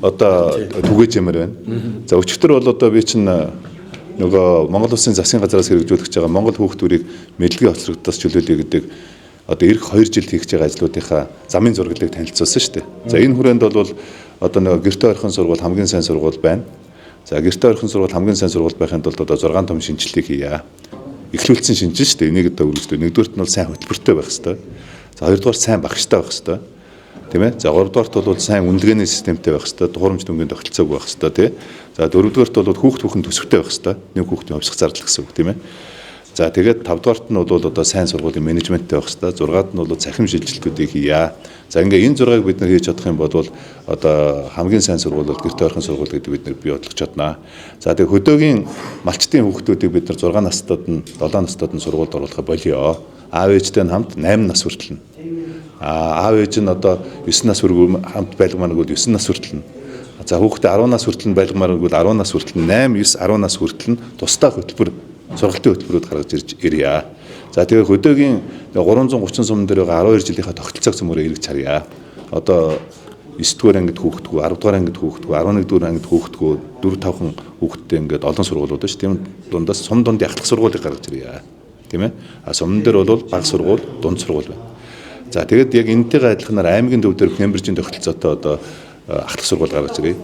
одоо түгээж ямар байна. За өчигдөр бол одоо би чинь нөгөө Монгол Улсын засгийн газраас хэрэгжүүлж байгаа Монгол хүүхдүүдийг мэдлэгийн хоцрогдолтоос чөлөөлөе гэдэг одоо эх 2 жил хийж байгаа ажлуудынхаа замын зураглалыг танилцуулсан шүү дээ. За энэ хүрээнд бол одоо нөгөө гэрте ойрхон сургууль хамгийн сайн сургууль байна. За гэрте ойрхон сургууль хамгийн сайн сургууль байхын тулд одоо 6 том шинжилгээг хийя. Эхлүүлсэн шинжил шүү дээ. Энийг одоо үргэлжлүүлээ. Нэгдүгээрт нь бол сайн хөтөлбөртэй байх хэрэгтэй. За хоёрдугаар сайн багштай байх хэрэгтэй. Тийм ээ. За гуравдугаарт бол сайн үнэлгээний системтэй байх хэрэгтэй. Дуурайч дүнгийн тогтолцоог байх хэрэгтэй тий. За дөрөвдүгээрт бол хүүхд бүхэн төсөвтэй байх хэрэгтэй. Нэг хүүхдийн хувьсах зардал гэсэн үг тийм ээ. За тэгээд 5 дугаарт нь бол одоо сайн сургуулийн менежменттэй байх хэрэгтэй. 6-аад нь бол цахим шилжилтүүдийг хийя. За ингээ энэ 6-ыг бид нар хийж чадах юм бол одоо хамгийн сайн сургууль бол гэрте ойрхон сургууль гэдэг бид нар бий болгож чаднаа. За тэгээд хөдөөгийн малчтын хүүхдүүдийг бид нар 6 настайд нь 7 настайд нь сургуульд оруулах болио. Аав ээжтэй хамт 8 нас хүртэл нь. Аав ээж нь одоо 9 нас хүртэл хамт байлгамаар бол 9 нас хүртэл нь. За хүүхдээ 10 нас хүртэл нь байлгамаар бол 10 нас хүртэл нь 8, 9, 10 нас хүртэл нь тусдаа хөтөлбөр сургалтын хөтөлбөрүүд гаргаж ирж ирье. За тэгээ хөдөөгийн 330 сум дээр байгаа 12 жилийнхаа тогтолцоог цөмөрөө эргэж харъя. Одоо 9-р ангид хүүхдгүү, 10-р ангид хүүхдгүү, 11-р ангид хүүхдгүү, 4-5хан хүүхдтэй ингээд олон сургуулиуд шүү. Тийм дундаас сум дунд ахлах сургуулийг гаргаж ирье. Тийм ээ. Сумн дээр бол бага сургууль, дунд сургууль байна. За тэгээд яг энэтэйгээ адилханаар аймгийн төв дээр Кембрижийн тогтолцоотой одоо ахлах сургууль гаргаж ирье.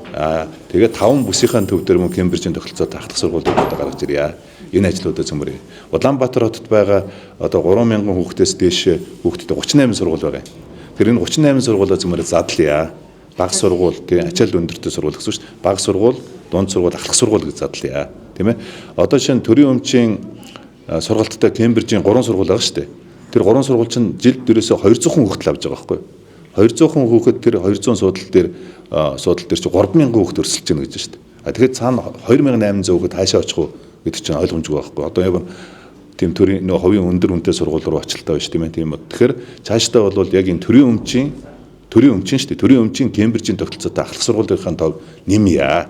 Тэгээд 5 бүсийнхаа төв дээр мөн Кембрижийн тогтолцоотой ахлах сургуулийг гаргаж ирье. Энэ ажлуудаа цөмөрье. Улаанбаатар хотод байгаа одоо 3000 хүүхдээс дээш хүүхдтэй 38 сургууль байгаа. Тэр энэ 38 сургуулиа цөмөрөө задлая. Бага сургууль, тийм ачаал өндөртэй сургууль гэсэн шүү дээ. Бага сургууль, дунд сургууль, ахлах сургууль гэж задлая. Тийм ээ. Одоо шинэ төрийн өмчийн сургалттай Кембрижийн 3 сургууль байгаа шүү дээ. Тэр 3 сургууль чинь жилд дөрөөсөө 200 хүүхэд авч байгаа байхгүй юу? 200 хүүхэд тэр 200 суудлал дээр чи 3000 хүүхэд өрсөлдөж байна гэж шүү дээ. Тэгэхээр цаана 2800 хүүхэд хаашаа очих вэ гэдэг чинь ойлгомжгүй байхгүй. Одоо яг тийм төрийн нөө хувийн өндөр үнэтэй сургууль руу очлоо биш тийм ээ. Тийм үү. Тэгэхээр цаашдаа бол яг энэ төрийн өмчийн шүү дээ. Төрийн өмчийн Кембрижийн тогтолцоотой ахлах сургуулийнхаа тав нэмье.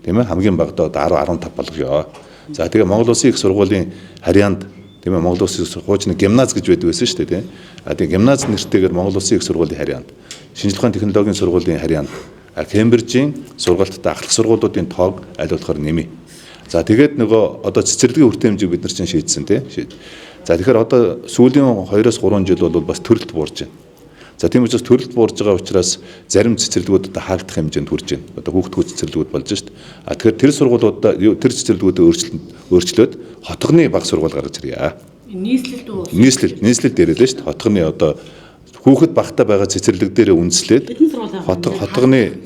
Тийм ээ. Хамгийн багадаа 10 15 болгоё. За тэгээ Монгол Улсын их сургуулийн харьяанд тийм ээ Монгол Улсын хуучны гимназ гэж байдаг байсан шүү дээ. Тийм. Тэгээ гимназ нэртэйгээр Монгол Улсын их сургуулийн харьяанд, шинжилгээ ухааны технологийн сургуулийн харьяанд Кембрижийн сургалттай ахлах сургуулиудын тоог аль болохоор нэмье. За тэгээд нөгөө одоо цэцэрлэгийн хүртээн хэмжээг бид нар чинь шийдсэн тийм. За тэгэхээр одоо сүүлийн 2-3 жил бол бас төрөлт буурж байна. За тийм учраас төрөлт буурж байгаа учраас зарим цэцэрлэгүүд одоо хаагдах хэмжээнд хүрж байна. Одоо хүүхдгүү цэцэрлэгүүд болж шít. Тэгэхээр тэр сургуулиудаа тэр цэцэрлэгүүдээ өөрчлөөд хотгоны бага сургууль гаргаж ирье. Нийслэлд үү? Нийслэлд яриад шít. Хотгоны одоо хүүхэд багтаа байгаа цэцэрлэг дээр үндэслээд хотгоны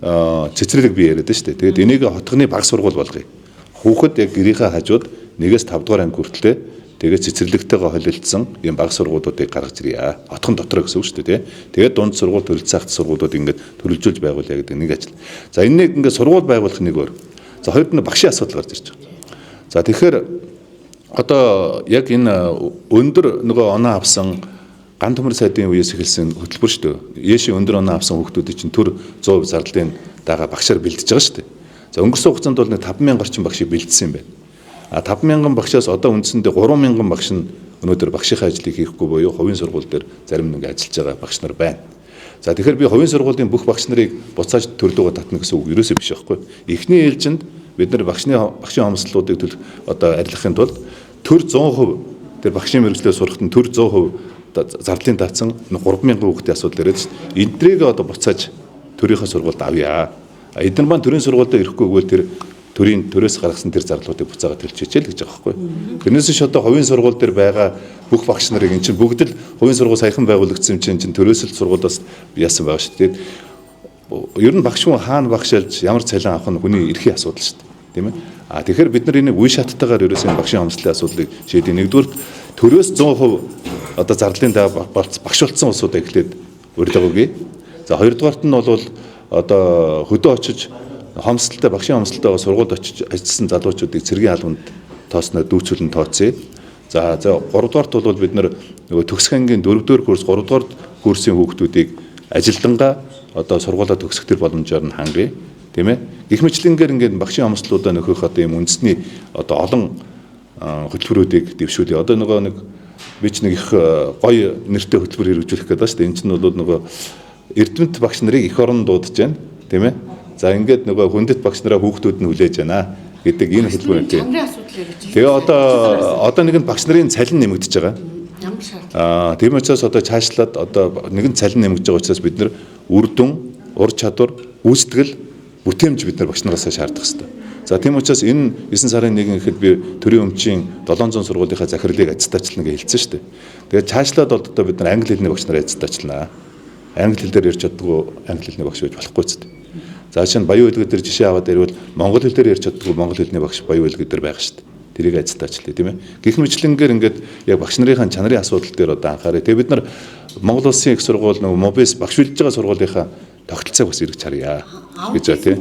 цэцэрлэг бий яриад шít. Тэгээд энийг хотгоны бага сургууль болгоё. Хүүхэд яг гэрийнхээ хажууд 1-ээс 5 дугаар анги хүртлээ тэгээд цэцэрлэгтэйгээ холилдсон юм бага сургуулиудыг гаргаж ирье. Хотхон дотор гэсэн үг шүү дээ. Тэгээд дунд сургууль, төрөлцөөхт сургуулиуд ингээд төрөлжүүлж байгуулъя гэдэг нэг ажил. За энэ нэг ингээд сургууль байгуулах нэг өөр. За хоёрд нь багшийн асуудал гарч ирж байгаа. За тэгэхээр одоо яг энэ өндөр нөгөө оноо авсан ган төмөр сайдын үеэс эхэлсэн хөтөлбөр шүү дээ. Яшийн өндөр оноо авсан хүүхдүүдийн чинь төр 100% зардалын дагаа багшаар бэлдэж байгаа шүү дээ. За өнгөрсөн хугацаанд бол 5000 орчим багшийг бэлдсэн юм байна. 5000 багшаас одоо үндсэндээ 3000 багш нь өнөөдөр багшийнхаа ажлыг хийхгүй буюу хувийн сургууль дээр зарим нэг ажиллаж байгаа багш нар байна. За тэгэхээр би хувийн сургуулийн бүх багш нарыг буцааж төрлөөгөө татна гэсэн үг ерөөсөө биш байхгүй. Эхний ээлжинд бид нар багшийн хомсдлуудыг одоо арилгахын тулд төр 100% тэр багшийн мэргэжлээ сурахад нь төр 100% зардлын даацсан 3000 хүүхдийн асуудал ирээд энтрийг одоо буцааж төрийнхөө сургуульд авъя. Эдгээр маань төрийн сургуульд ирэхгүй гэвэл тэр төрийн төрөөс гаргасан тэр зарлуудыг буцаагаад төлчихье л гэж байгаа байхгүй. Тэрнээс ч одоо хувийн сургууль дээр байгаа бүх багш нарыг эн чинь бүгд л хувийн сургууль саяхан байгуулагдсан чинь төрөөсөл сургуулиас яасан байгаа шүү дээ. Ер нь багш хүн хаана багшаалж ямар цалин авах нь хүний эрхийн асуудал шүү дээ. Тийм ээ. Тэгэхээр бид нар энийг үе шаттайгаар ерөөсөө багшийн хомслын асуудлыг шийдэе. Нэгдүгээр төрөөс 100% одоо зардлын багш болсон улсуудаа эхлээд урьдаа өгье. За хоёрдугаарт нь бол одоо хөдөө очиж хомсдолтой багшийн хомсдолтойгоо сургуульд очиж ажилласан залуучуудыг цэргийн албанд тоосноо дүүцүүлэн тооцъё. За гуравдугаарт бол бид нар нөгөө төгсөх ангийн 4-р курс 3-р курсын хүүхдүүдийг ажилдангаа одоо сургуулаа төгсөх төр боломжоор нь хангая. Тийм ээ. Гэх мэтлэнгээр ингээд багшийн хомсдлуудаа нөхөх одоо юм үндэсний одоо олон хөтөлбөрүүдийг дэвшүүлье. Одоо нөгөө нэг би ч нэг их гоё нэртэй хөтөлбөр хэрэгжүүлэх гэдэг байна шүү дээ. Энэ чинь бол нөгөө Эрдэмт багш нарыг эх орон дуудаж байна, тийм ээ. За ингээд нөгөө хүндэт багш нараа хүүхдүүд нь хүлээж байна гэдэг энэ хэлбэр тийм. Чанарын асуудал ярьж байна. Тэгээ одоо нэгэн багш нарын цалин нэмэгдэж байгаа. Ямар шаардлага? Тийм учраас одоо цаашлаад одоо нэгэн цалин нэмэгдэж байгаа учраас бид нар үр дүн, ур чадвар, үүсгэл, бүтээмж бид нар багш нараас шаардах хэрэгтэй. За тийм учраас энэ 9 сарын 1 гэхэд би төрийн өмчийн 700 сургуулийнхаа захирлыг аттестачлана гэж хэлсэн шүү дээ. Тэгээд цаашлаад бол одоо бид нар англи хэлний багш нараа аттестачлана. Англи хэл дээр ярьж чаддгүй англи хэлний багш байж болохгүй ч. За чинь баян үлгэр дээр жишээ аваад ирвэл монгол хэл дээр ярьж чаддгүй монгол хэлний багш баян үлгэр дээр байх шүү дээ. Тэрийг аттестачлаа тийм ээ. Гэх мэтлэнгээр ингээд яг багш нарын чанарын асуудал дээр одоо анхаарай. Тэгээд бид нар Монгол Улсын их сургууль нөгөө МОБИС багш бэлдэж байгаа сургуулийнхаа тогтолцоог бас эргэж харъя гэж байна тийм.